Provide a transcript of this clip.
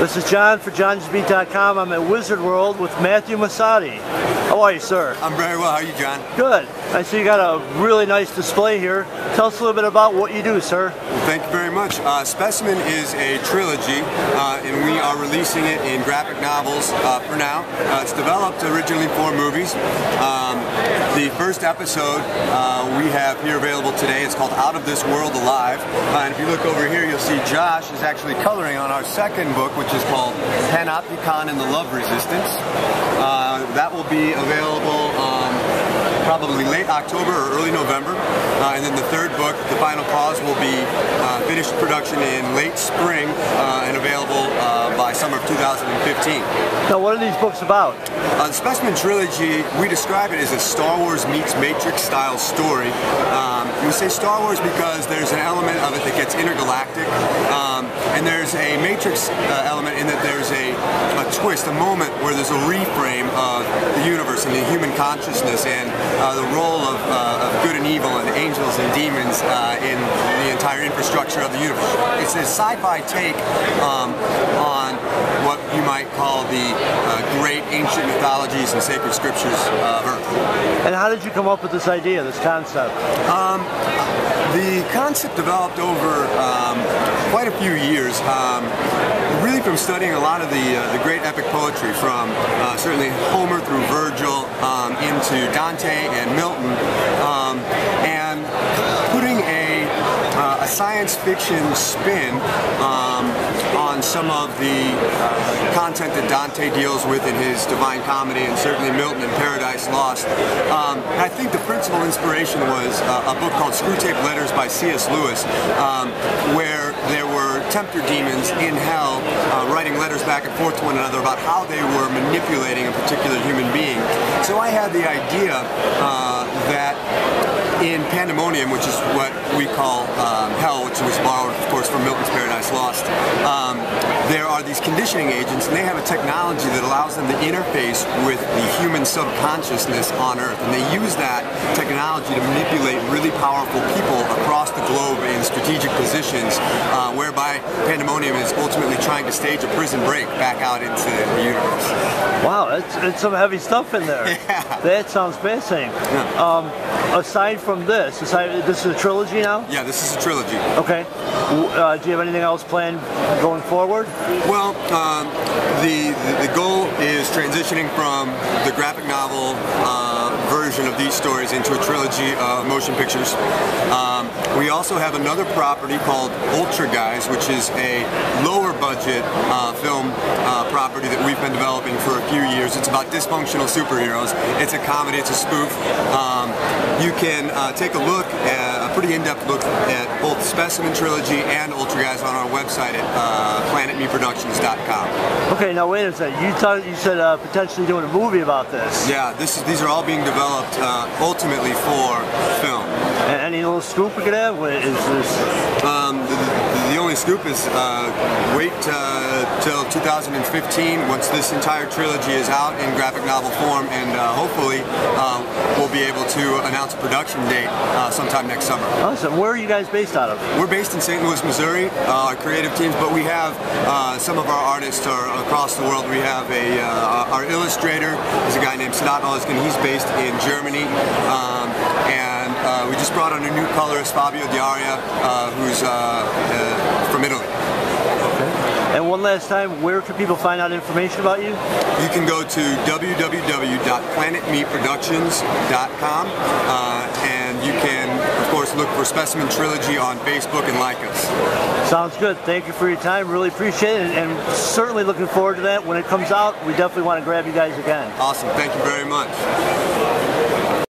This is John for Johnny'sBeat.com. I'm at Wizard World with Matthew Mossotti. How are you, sir? I'm very well. How are you, John? Good. I see you got a really nice display here. Tell us a little bit about what you do, sir. Well, thank you very much. SpeciMen is a trilogy, and we are releasing it in graphic novels for now. It's developed originally for movies. The first episode we have here available today. It's called Out of This World Alive. And if you look over here, you'll see Josh is actually coloring on our second book, which is called Panopticon and the Love Resistance. That will be available probably late October or early November. And then the third book, The Final Cause, will be finished production in late spring and available by summer of 2015. Now, what are these books about? The SpeciMen Trilogy, we describe it as a Star Wars meets Matrix style story. We say Star Wars because there's an element of it that gets intergalactic, and there's a Matrix element in that there's a twist, a moment where there's a reframe of the universe and the human consciousness and the role of good and evil and angels and demons in the entire infrastructure of the universe. It's a sci-fi take on what you might call the great ancient mythologies and sacred scriptures of Earth. And how did you come up with this idea, this concept? The concept developed over quite a few years, really from studying a lot of the great epic poetry, from certainly Homer through Virgil into Dante and Milton, and putting a science fiction spin on some of the content that Dante deals with in his Divine Comedy, and certainly Milton in Paradise Lost. I think the principal inspiration was a book called Screwtape Letters by C.S. Lewis, where there were tempter demons in hell writing letters back and forth to one another about how they were manipulating a particular human being. So I had the idea that in Pandemonium, which is what we call hell, which was borrowed, of course, from Milton's Paradise Lost, there are these conditioning agents, and they have a technology that allows them to interface with the human subconsciousness on Earth. And they use that technology to manipulate really powerful people across the globe in strategic positions, whereby Pandemonium is ultimately trying to stage a prison break back out into the universe. Wow, it's some heavy stuff in there. Yeah. That sounds fascinating. Yeah. Aside from this, this is a trilogy now? Yeah, this is a trilogy. Okay. Do you have anything else planned going forward? Well, the goal is transitioning from the graphic novel version of these stories into a trilogy of motion pictures. We also have another property called Ultra Guys, which is a lower budget film property that we've been developing for a few years. It's about dysfunctional superheroes. It's a comedy, it's a spoof. You can take a look, a pretty in-depth look at both SpeciMen Trilogy and Ultra Guys on our website at PlanetMeProductions.com. Okay, now wait a second. You said potentially doing a movie about this. Yeah, these are all being developed ultimately for film. And any little scoop we could have? What is this? The only scoop is wait till 2015 once this entire trilogy is out in graphic novel form, and hopefully we'll be able to announce a production date sometime next summer. Awesome. Where are you guys based out of? We're based in St. Louis, Missouri, our creative teams, but we have some of our artists are across the world. We have our illustrator is a guy named Snot Oskin. He's based in Germany, and we just brought on a new colorist, Fabio Diaria, who's from Italy. Okay. And one last time, where can people find out information about you? You can go to www.planetmeproductions.com, and you can, of course, look for SpeciMen Trilogy on Facebook and like us. Sounds good. Thank you for your time. Really appreciate it, and certainly looking forward to that. When it comes out, we definitely want to grab you guys again. Awesome. Thank you very much.